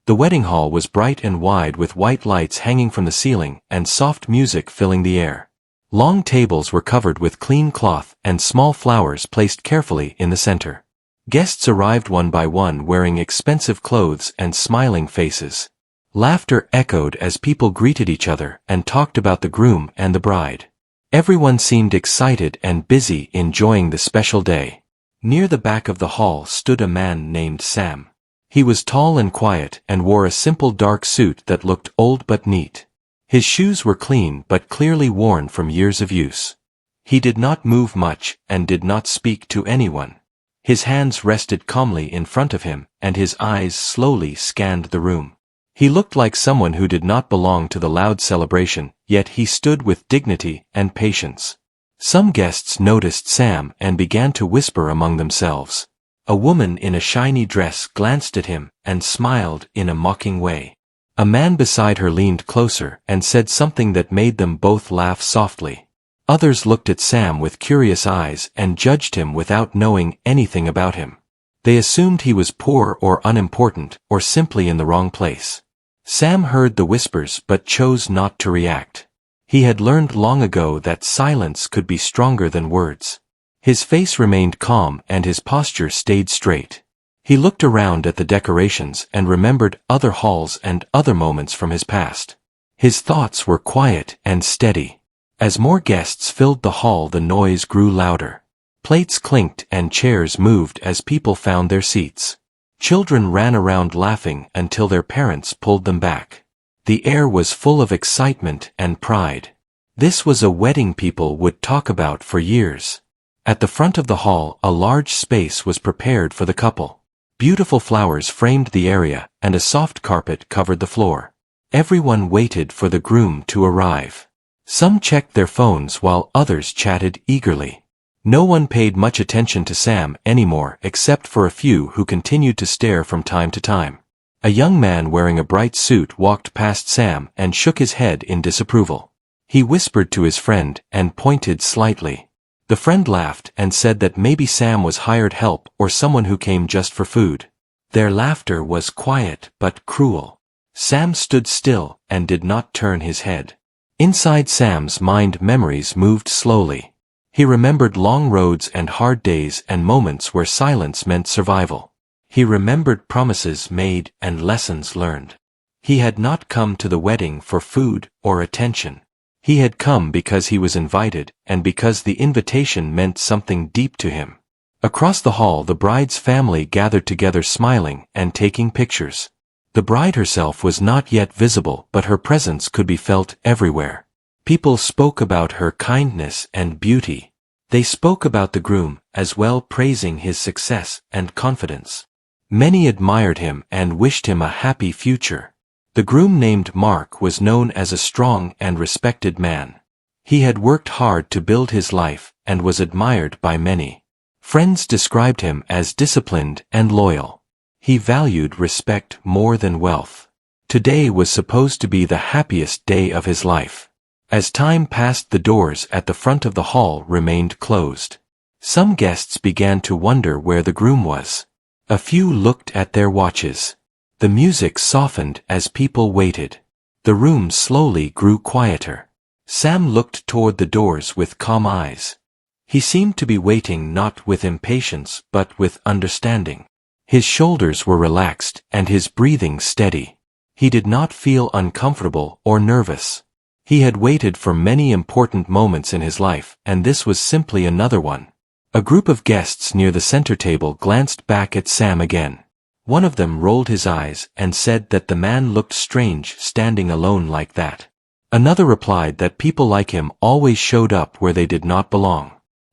The wedding hall was bright and wide with white lights hanging from the ceiling and soft music filling the air. Long tables were covered with clean cloth and small flowers placed carefully in the center. Guests arrived one by one wearing expensive clothes and smiling faces. Laughter echoed as people greeted each other and talked about the groom and the bride. Everyone seemed excited and busy enjoying the special day. Near the back of the hall stood a man named Sam. He was tall and quiet and wore a simple dark suit that looked old but neat. His shoes were clean but clearly worn from years of use. He did not move much and did not speak to anyone. His hands rested calmly in front of him and his eyes slowly scanned the room. He looked like someone who did not belong to the loud celebration, yet he stood with dignity and patience. Some guests noticed Sam and began to whisper among themselves. A woman in a shiny dress glanced at him and smiled in a mocking way. A man beside her leaned closer and said something that made them both laugh softly. Others looked at Sam with curious eyes and judged him without knowing anything about him. They assumed he was poor or unimportant or simply in the wrong place. Sam heard the whispers but chose not to react. He had learned long ago that silence could be stronger than words. His face remained calm and his posture stayed straight. He looked around at the decorations and remembered other halls and other moments from his past. His thoughts were quiet and steady. As more guests filled the hall, the noise grew louder. Plates clinked and chairs moved as people found their seats. Children ran around laughing until their parents pulled them back. The air was full of excitement and pride. This was a wedding people would talk about for years. At the front of the hall, a large space was prepared for the couple. Beautiful flowers framed the area, and a soft carpet covered the floor. Everyone waited for the groom to arrive. Some checked their phones while others chatted eagerly. No one paid much attention to Sam anymore except for a few who continued to stare from time to time. A young man wearing a bright suit walked past Sam and shook his head in disapproval. He whispered to his friend and pointed slightly. The friend laughed and said that maybe Sam was hired help or someone who came just for food. Their laughter was quiet but cruel. Sam stood still and did not turn his head. Inside Sam's mind, memories moved slowly. He remembered long roads and hard days and moments where silence meant survival. He remembered promises made and lessons learned. He had not come to the wedding for food or attention. He had come because he was invited and because the invitation meant something deep to him. Across the hall, the bride's family gathered together, smiling and taking pictures. The bride herself was not yet visible, but her presence could be felt everywhere. People spoke about her kindness and beauty. They spoke about the groom as well, praising his success and confidence. Many admired him and wished him a happy future. The groom, named Mark, was known as a strong and respected man. He had worked hard to build his life and was admired by many. Friends described him as disciplined and loyal. He valued respect more than wealth. Today was supposed to be the happiest day of his life. As time passed, the doors at the front of the hall remained closed. Some guests began to wonder where the groom was. A few looked at their watches. The music softened as people waited. The room slowly grew quieter. Sam looked toward the doors with calm eyes. He seemed to be waiting not with impatience but with understanding. His shoulders were relaxed and his breathing steady. He did not feel uncomfortable or nervous. He had waited for many important moments in his life, and this was simply another one. A group of guests near the center table glanced back at Sam again. One of them rolled his eyes and said that the man looked strange standing alone like that. Another replied that people like him always showed up where they did not belong.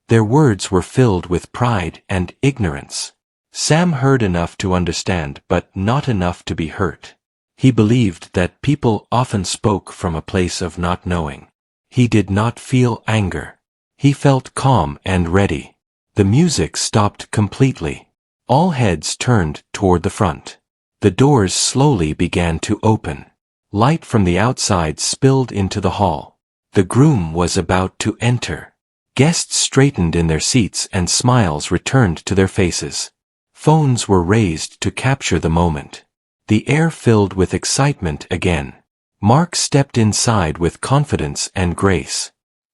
Their words were filled with pride and ignorance. Sam heard enough to understand, but not enough to be hurt. He believed that people often spoke from a place of not knowing. He did not feel anger. He felt calm and ready. The music stopped completely. All heads turned toward the front. The doors slowly began to open. Light from the outside spilled into the hall. The groom was about to enter. Guests straightened in their seats and smiles returned to their faces. Phones were raised to capture the moment. The air filled with excitement again. Mark stepped inside with confidence and grace.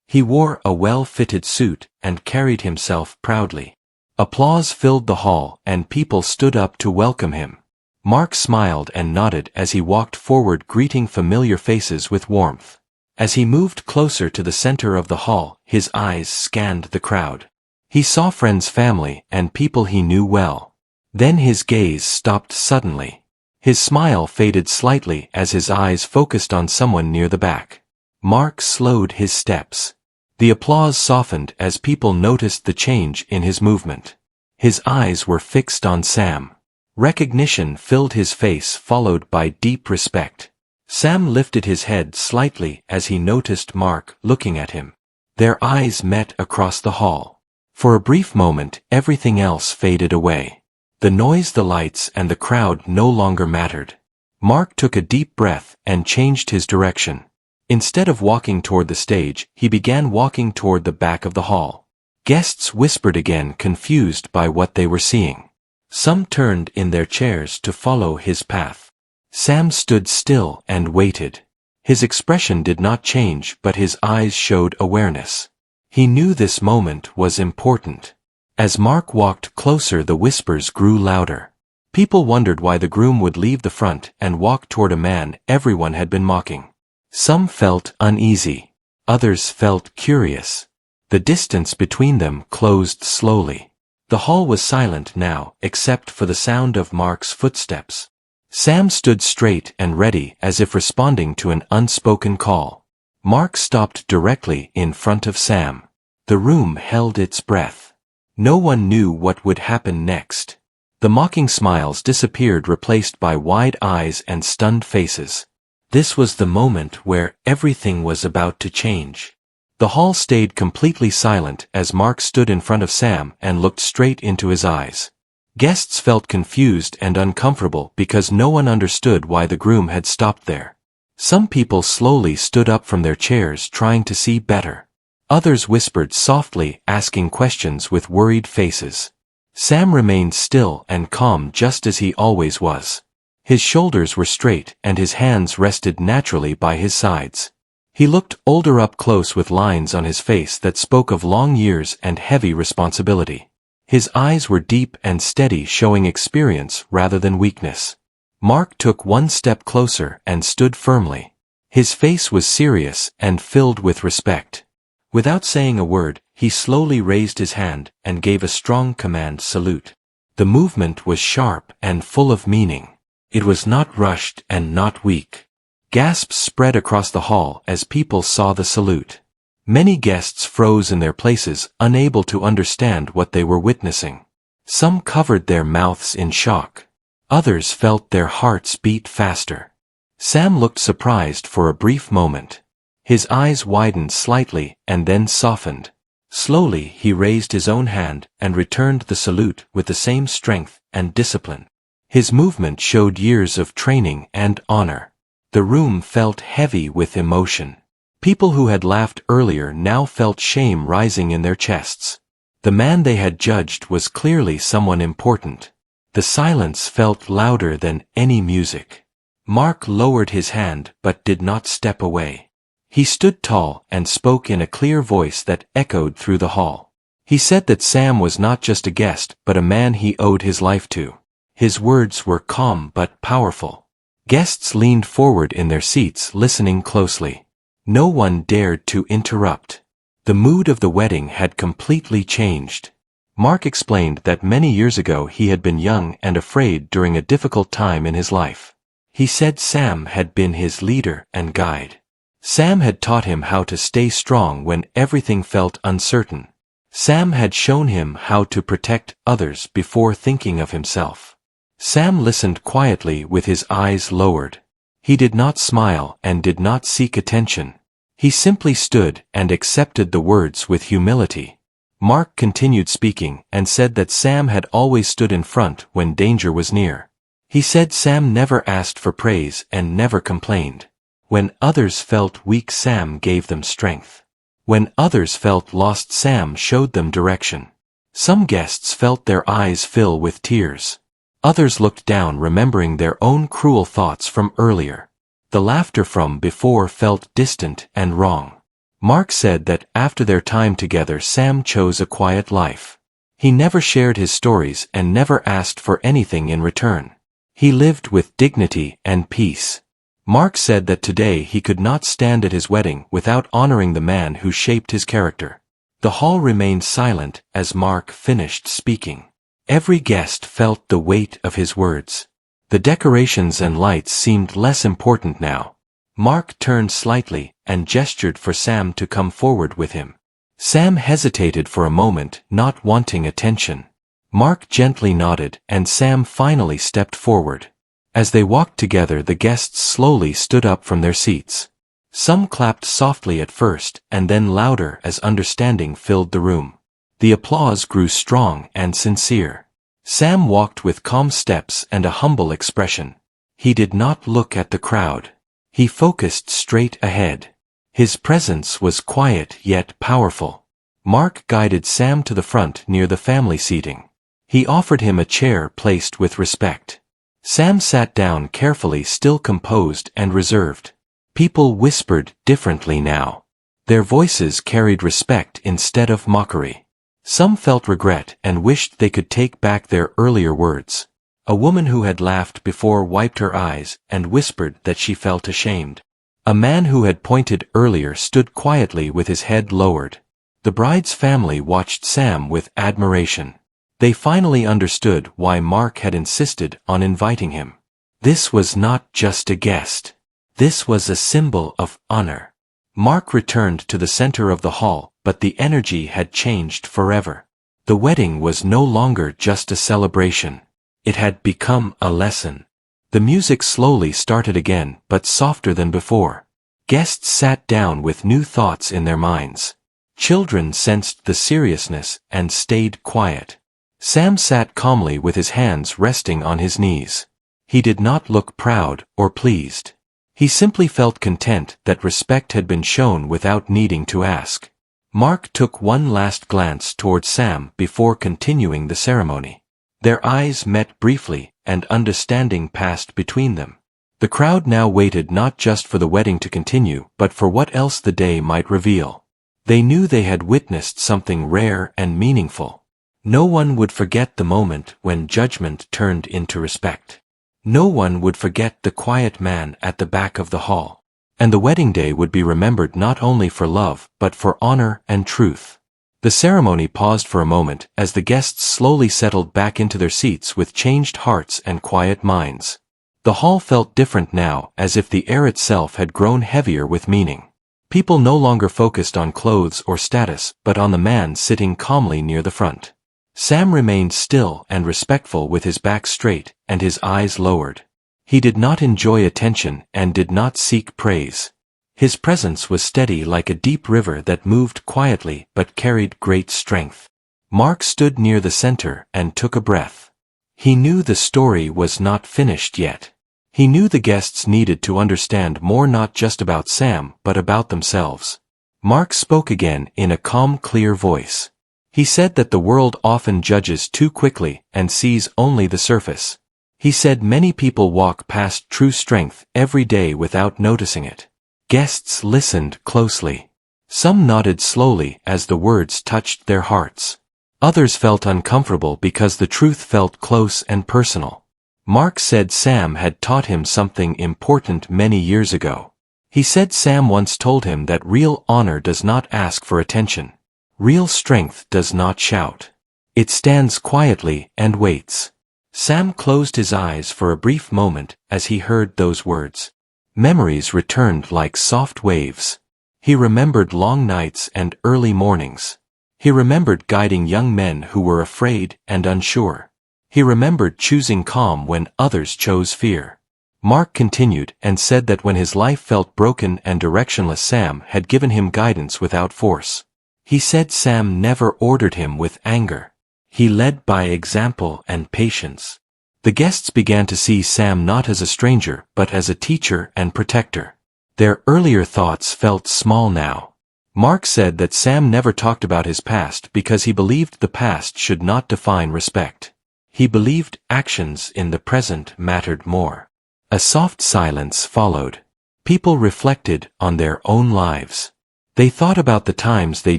He wore a well-fitted suit and carried himself proudly. Applause filled the hall and people stood up to welcome him. Mark smiled and nodded as he walked forward, greeting familiar faces with warmth. As he moved closer to the center of the hall, his eyes scanned the crowd. He saw friends, family, and people he knew well. Then his gaze stopped suddenly. His smile faded slightly as his eyes focused on someone near the back. Mark slowed his steps. The applause softened as people noticed the change in his movement. His eyes were fixed on Sam. Recognition filled his face, followed by deep respect. Sam lifted his head slightly as he noticed Mark looking at him. Their eyes met across the hall. For a brief moment, everything else faded away. The noise, the lights, and the crowd no longer mattered. Mark took a deep breath and changed his direction. Instead of walking toward the stage, he began walking toward the back of the hall. Guests whispered again, confused by what they were seeing. Some turned in their chairs to follow his path. Sam stood still and waited. His expression did not change, but his eyes showed awareness. He knew this moment was important. As Mark walked closer, the whispers grew louder. People wondered why the groom would leave the front and walk toward a man everyone had been mocking. Some felt uneasy. Others felt curious. The distance between them closed slowly. The hall was silent now, except for the sound of Mark's footsteps. Sam stood straight and ready, as if responding to an unspoken call. Mark stopped directly in front of Sam. The room held its breath. No one knew what would happen next. The mocking smiles disappeared, replaced by wide eyes and stunned faces. This was the moment where everything was about to change. The hall stayed completely silent as Mark stood in front of Sam and looked straight into his eyes. Guests felt confused and uncomfortable because no one understood why the groom had stopped there. Some people slowly stood up from their chairs, trying to see better. Others whispered softly, asking questions with worried faces. Sam remained still and calm, just as he always was. His shoulders were straight and his hands rested naturally by his sides. He looked older up close, with lines on his face that spoke of long years and heavy responsibility. His eyes were deep and steady, showing experience rather than weakness. Mark took one step closer and stood firmly. His face was serious and filled with respect. Without saying a word, he slowly raised his hand and gave a strong command salute. The movement was sharp and full of meaning. It was not rushed and not weak. Gasps spread across the hall as people saw the salute. Many guests froze in their places, unable to understand what they were witnessing. Some covered their mouths in shock. Others felt their hearts beat faster. Sam looked surprised for a brief moment. His eyes widened slightly and then softened. Slowly he raised his own hand and returned the salute with the same strength and discipline. His movement showed years of training and honor. The room felt heavy with emotion. People who had laughed earlier now felt shame rising in their chests. The man they had judged was clearly someone important. The silence felt louder than any music. Mark lowered his hand but did not step away. He stood tall and spoke in a clear voice that echoed through the hall. He said that Sam was not just a guest, but a man he owed his life to. His words were calm but powerful. Guests leaned forward in their seats, listening closely. No one dared to interrupt. The mood of the wedding had completely changed. Mark explained that many years ago he had been young and afraid during a difficult time in his life. He said Sam had been his leader and guide. Sam had taught him how to stay strong when everything felt uncertain. Sam had shown him how to protect others before thinking of himself. Sam listened quietly with his eyes lowered. He did not smile and did not seek attention. He simply stood and accepted the words with humility. Mark continued speaking and said that Sam had always stood in front when danger was near. He said Sam never asked for praise and never complained. When others felt weak, Sam gave them strength. When others felt lost, Sam showed them direction. Some guests felt their eyes fill with tears. Others looked down, remembering their own cruel thoughts from earlier. The laughter from before felt distant and wrong. Mark said that after their time together, Sam chose a quiet life. He never shared his stories and never asked for anything in return. He lived with dignity and peace. Mark said that today he could not stand at his wedding without honoring the man who shaped his character. The hall remained silent as Mark finished speaking. Every guest felt the weight of his words. The decorations and lights seemed less important now. Mark turned slightly and gestured for Sam to come forward with him. Sam hesitated for a moment, not wanting attention. Mark gently nodded, and Sam finally stepped forward. As they walked together, the guests slowly stood up from their seats. Some clapped softly at first, and then louder as understanding filled the room. The applause grew strong and sincere. Sam walked with calm steps and a humble expression. He did not look at the crowd. He focused straight ahead. His presence was quiet yet powerful. Mark guided Sam to the front near the family seating. He offered him a chair placed with respect. Sam sat down carefully, still composed and reserved. People whispered differently now. Their voices carried respect instead of mockery. Some felt regret and wished they could take back their earlier words. A woman who had laughed before wiped her eyes and whispered that she felt ashamed. A man who had pointed earlier stood quietly with his head lowered. The bride's family watched Sam with admiration. They finally understood why Mark had insisted on inviting him. This was not just a guest. This was a symbol of honor. Mark returned to the center of the hall, but the energy had changed forever. The wedding was no longer just a celebration. It had become a lesson. The music slowly started again, but softer than before. Guests sat down with new thoughts in their minds. Children sensed the seriousness and stayed quiet. Sam sat calmly with his hands resting on his knees. He did not look proud or pleased. He simply felt content that respect had been shown without needing to ask. Mark took one last glance toward Sam before continuing the ceremony. Their eyes met briefly, and understanding passed between them. The crowd now waited not just for the wedding to continue, but for what else the day might reveal. They knew they had witnessed something rare and meaningful. No one would forget the moment when judgment turned into respect. No one would forget the quiet man at the back of the hall. And the wedding day would be remembered not only for love, but for honor and truth. The ceremony paused for a moment as the guests slowly settled back into their seats with changed hearts and quiet minds. The hall felt different now, as if the air itself had grown heavier with meaning. People no longer focused on clothes or status, but on the man sitting calmly near the front. Sam remained still and respectful with his back straight and his eyes lowered. He did not enjoy attention and did not seek praise. His presence was steady like a deep river that moved quietly but carried great strength. Mark stood near the center and took a breath. He knew the story was not finished yet. He knew the guests needed to understand more, not just about Sam but about themselves. Mark spoke again in a calm, clear voice. He said that the world often judges too quickly and sees only the surface. He said many people walk past true strength every day without noticing it. Guests listened closely. Some nodded slowly as the words touched their hearts. Others felt uncomfortable because the truth felt close and personal. Mark said Sam had taught him something important many years ago. He said Sam once told him that real honor does not ask for attention. Real strength does not shout. It stands quietly and waits. Sam closed his eyes for a brief moment as he heard those words. Memories returned like soft waves. He remembered long nights and early mornings. He remembered guiding young men who were afraid and unsure. He remembered choosing calm when others chose fear. Mark continued and said that when his life felt broken and directionless, Sam had given him guidance without force. He said Sam never ordered him with anger. He led by example and patience. The guests began to see Sam not as a stranger, but as a teacher and protector. Their earlier thoughts felt small now. Mark said that Sam never talked about his past because he believed the past should not define respect. He believed actions in the present mattered more. A soft silence followed. People reflected on their own lives. They thought about the times they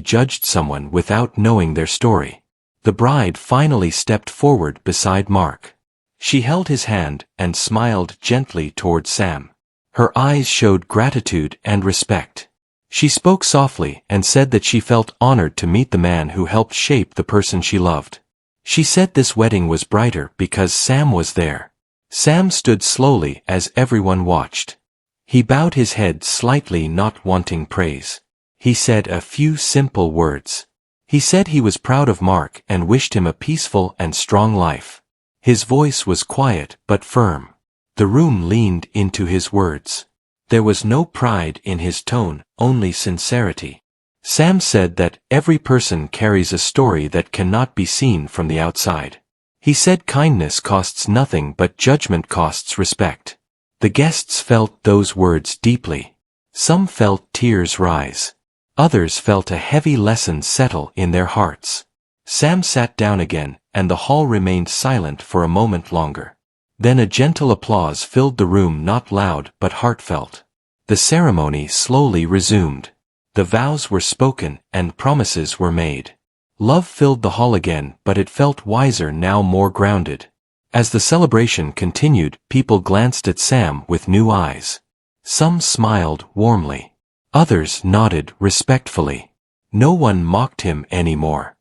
judged someone without knowing their story. The bride finally stepped forward beside Mark. She held his hand and smiled gently toward Sam. Her eyes showed gratitude and respect. She spoke softly and said that she felt honored to meet the man who helped shape the person she loved. She said this wedding was brighter because Sam was there. Sam stood slowly as everyone watched. He bowed his head slightly, not wanting praise. He said a few simple words. He said he was proud of Mark and wished him a peaceful and strong life. His voice was quiet but firm. The room leaned into his words. There was no pride in his tone, only sincerity. Sam said that every person carries a story that cannot be seen from the outside. He said kindness costs nothing but judgment costs respect. The guests felt those words deeply. Some felt tears rise. Others felt a heavy lesson settle in their hearts. Sam sat down again, and the hall remained silent for a moment longer. Then a gentle applause filled the room, not loud but heartfelt. The ceremony slowly resumed. The vows were spoken and promises were made. Love filled the hall again, but it felt wiser now, more grounded. As the celebration continued, people glanced at Sam with new eyes. Some smiled warmly. Others nodded respectfully. No one mocked him anymore.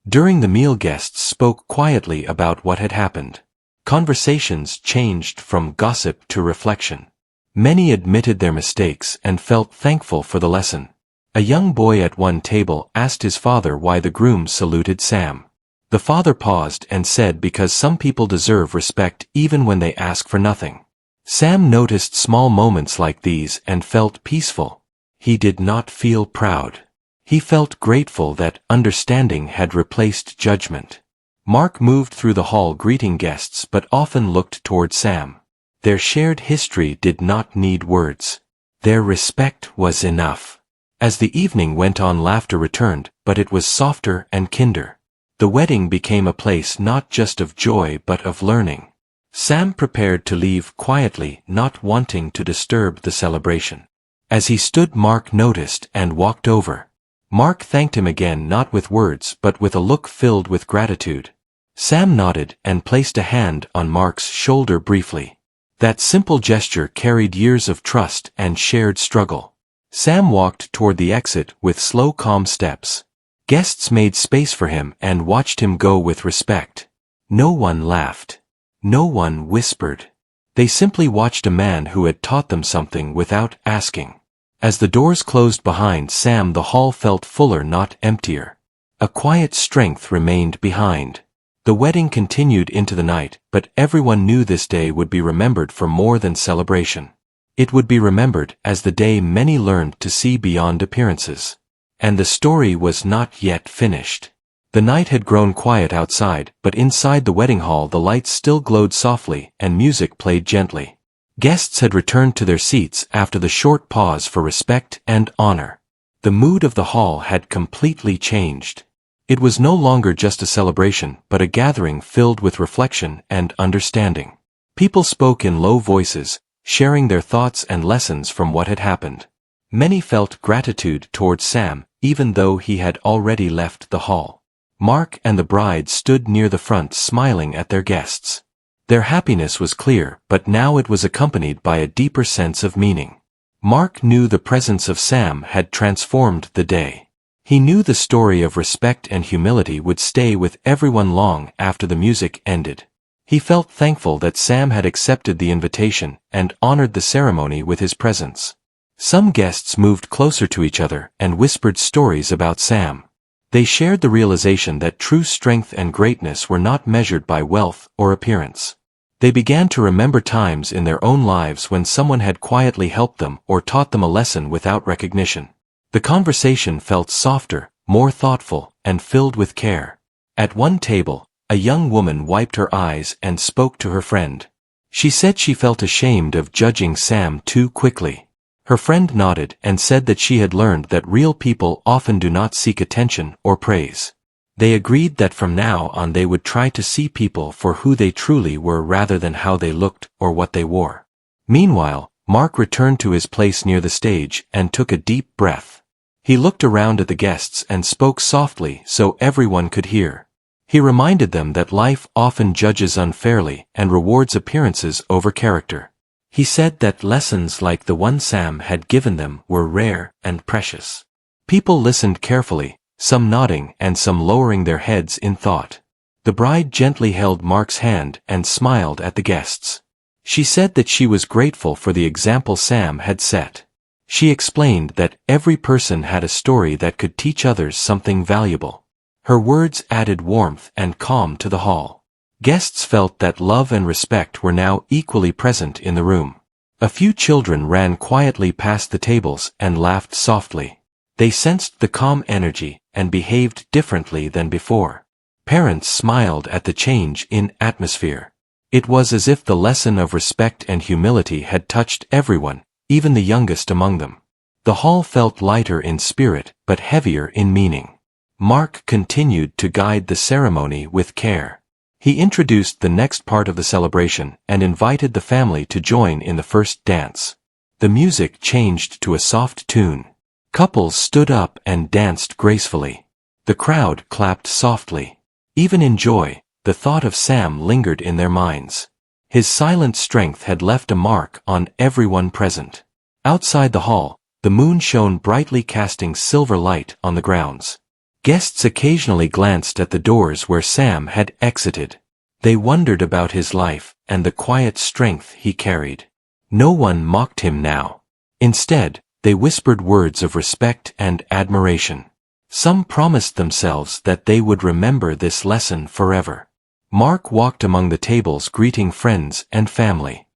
During the meal, guests spoke quietly about what had happened. Conversations changed from gossip to reflection. Many admitted their mistakes and felt thankful for the lesson. A young boy at one table asked his father why the groom saluted Sam. The father paused and said, because some people deserve respect even when they ask for nothing. Sam noticed small moments like these and felt peaceful. He did not feel proud. He felt grateful that understanding had replaced judgment. Mark moved through the hall greeting guests but often looked toward Sam. Their shared history did not need words. Their respect was enough. As the evening went on, laughter returned, but it was softer and kinder. The wedding became a place not just of joy but of learning. Sam prepared to leave quietly, not wanting to disturb the celebration. As he stood, Mark noticed and walked over. Mark thanked him again, not with words but with a look filled with gratitude. Sam nodded and placed a hand on Mark's shoulder briefly. That simple gesture carried years of trust and shared struggle. Sam walked toward the exit with slow, calm steps. Guests made space for him and watched him go with respect. No one laughed. No one whispered. They simply watched a man who had taught them something without asking. As the doors closed behind Sam, the hall felt fuller, not emptier. A quiet strength remained behind. The wedding continued into the night, but everyone knew this day would be remembered for more than celebration. It would be remembered as the day many learned to see beyond appearances. And the story was not yet finished. The night had grown quiet outside, but inside the wedding hall the lights still glowed softly and music played gently. Guests had returned to their seats after the short pause for respect and honor. The mood of the hall had completely changed. It was no longer just a celebration, but a gathering filled with reflection and understanding. People spoke in low voices, sharing their thoughts and lessons from what had happened. Many felt gratitude towards Sam, even though he had already left the hall. Mark and the bride stood near the front, smiling at their guests. Their happiness was clear, but now it was accompanied by a deeper sense of meaning. Mark knew the presence of Sam had transformed the day. He knew the story of respect and humility would stay with everyone long after the music ended. He felt thankful that Sam had accepted the invitation and honored the ceremony with his presence. Some guests moved closer to each other and whispered stories about Sam. They shared the realization that true strength and greatness were not measured by wealth or appearance. They began to remember times in their own lives when someone had quietly helped them or taught them a lesson without recognition. The conversation felt softer, more thoughtful, and filled with care. At one table, a young woman wiped her eyes and spoke to her friend. She said she felt ashamed of judging Sam too quickly. Her friend nodded and said that she had learned that real people often do not seek attention or praise. They agreed that from now on they would try to see people for who they truly were rather than how they looked or what they wore. Meanwhile, Mark returned to his place near the stage and took a deep breath. He looked around at the guests and spoke softly so everyone could hear. He reminded them that life often judges unfairly and rewards appearances over character. He said that lessons like the one Sam had given them were rare and precious. People listened carefully, some nodding and some lowering their heads in thought. The bride gently held Mark's hand and smiled at the guests. She said that she was grateful for the example Sam had set. She explained that every person had a story that could teach others something valuable. Her words added warmth and calm to the hall. Guests felt that love and respect were now equally present in the room. A few children ran quietly past the tables and laughed softly. They sensed the calm energy and behaved differently than before. Parents smiled at the change in atmosphere. It was as if the lesson of respect and humility had touched everyone, even the youngest among them. The hall felt lighter in spirit but heavier in meaning. Mark continued to guide the ceremony with care. He introduced the next part of the celebration and invited the family to join in the first dance. The music changed to a soft tune. Couples stood up and danced gracefully. The crowd clapped softly. Even in joy, the thought of Sam lingered in their minds. His silent strength had left a mark on everyone present. Outside the hall, the moon shone brightly, casting silver light on the grounds. Guests occasionally glanced at the doors where Sam had exited. They wondered about his life and the quiet strength he carried. No one mocked him now. Instead, they whispered words of respect and admiration. Some promised themselves that they would remember this lesson forever. Mark walked among the tables greeting friends and family.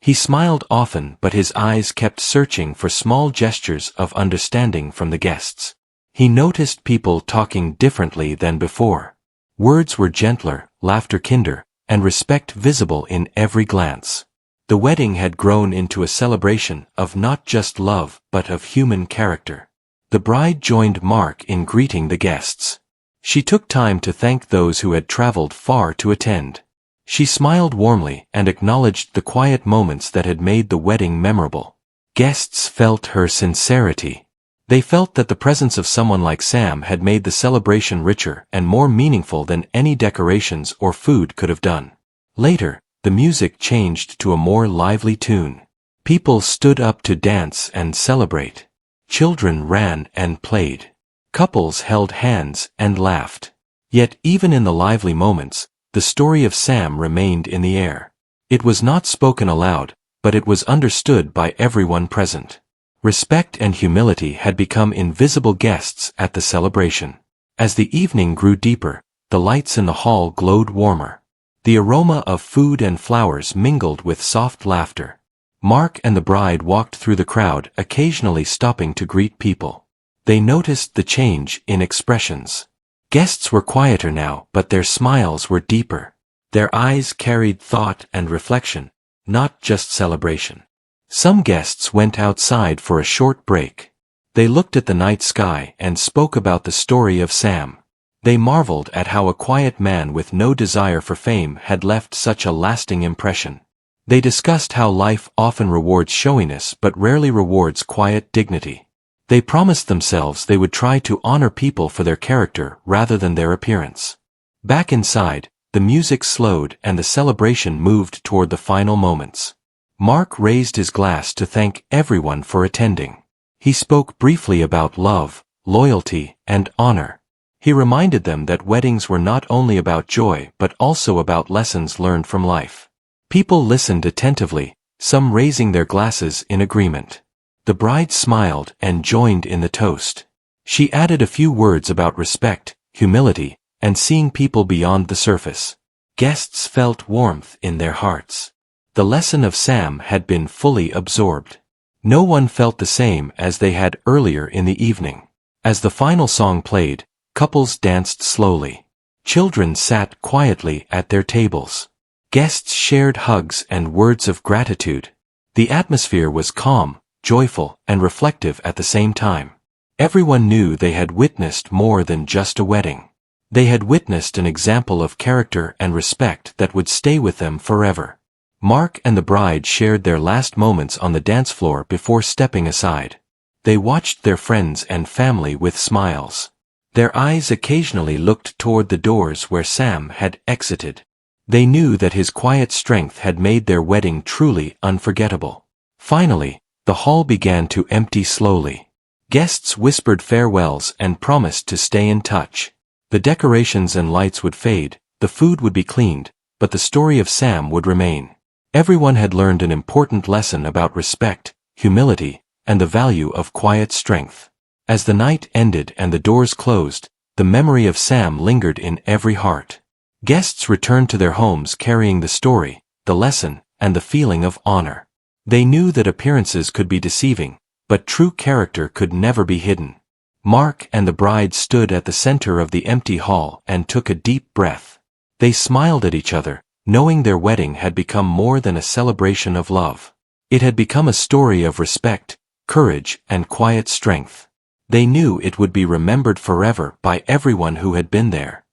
He smiled often, but his eyes kept searching for small gestures of understanding from the guests. He noticed people talking differently than before. Words were gentler, laughter kinder, and respect visible in every glance. The wedding had grown into a celebration of not just love but of human character. The bride joined Mark in greeting the guests. She took time to thank those who had traveled far to attend. She smiled warmly and acknowledged the quiet moments that had made the wedding memorable. Guests felt her sincerity. They felt that the presence of someone like Sam had made the celebration richer and more meaningful than any decorations or food could have done. Later, the music changed to a more lively tune. People stood up to dance and celebrate. Children ran and played. Couples held hands and laughed. Yet even in the lively moments, the story of Sam remained in the air. It was not spoken aloud, but it was understood by everyone present. Respect and humility had become invisible guests at the celebration. As the evening grew deeper, the lights in the hall glowed warmer. The aroma of food and flowers mingled with soft laughter. Mark and the bride walked through the crowd, occasionally stopping to greet people. They noticed the change in expressions. Guests were quieter now, but their smiles were deeper. Their eyes carried thought and reflection, not just celebration. Some guests went outside for a short break. They looked at the night sky and spoke about the story of Sam. They marveled at how a quiet man with no desire for fame had left such a lasting impression. They discussed how life often rewards showiness but rarely rewards quiet dignity. They promised themselves they would try to honor people for their character rather than their appearance. Back inside, the music slowed and the celebration moved toward the final moments. Mark raised his glass to thank everyone for attending. He spoke briefly about love, loyalty, and honor. He reminded them that weddings were not only about joy but also about lessons learned from life. People listened attentively, some raising their glasses in agreement. The bride smiled and joined in the toast. She added a few words about respect, humility, and seeing people beyond the surface. Guests felt warmth in their hearts. The lesson of Sam had been fully absorbed. No one felt the same as they had earlier in the evening. As the final song played, couples danced slowly. Children sat quietly at their tables. Guests shared hugs and words of gratitude. The atmosphere was calm, joyful, and reflective at the same time. Everyone knew they had witnessed more than just a wedding. They had witnessed an example of character and respect that would stay with them forever. Mark and the bride shared their last moments on the dance floor before stepping aside. They watched their friends and family with smiles. Their eyes occasionally looked toward the doors where Sam had exited. They knew that his quiet strength had made their wedding truly unforgettable. Finally, the hall began to empty slowly. Guests whispered farewells and promised to stay in touch. The decorations and lights would fade, the food would be cleaned, but the story of Sam would remain. Everyone had learned an important lesson about respect, humility, and the value of quiet strength. As the night ended and the doors closed, the memory of Sam lingered in every heart. Guests returned to their homes carrying the story, the lesson, and the feeling of honor. They knew that appearances could be deceiving, but true character could never be hidden. Mark and the bride stood at the center of the empty hall and took a deep breath. They smiled at each other, knowing their wedding had become more than a celebration of love. It had become a story of respect, courage, and quiet strength. They knew it would be remembered forever by everyone who had been there.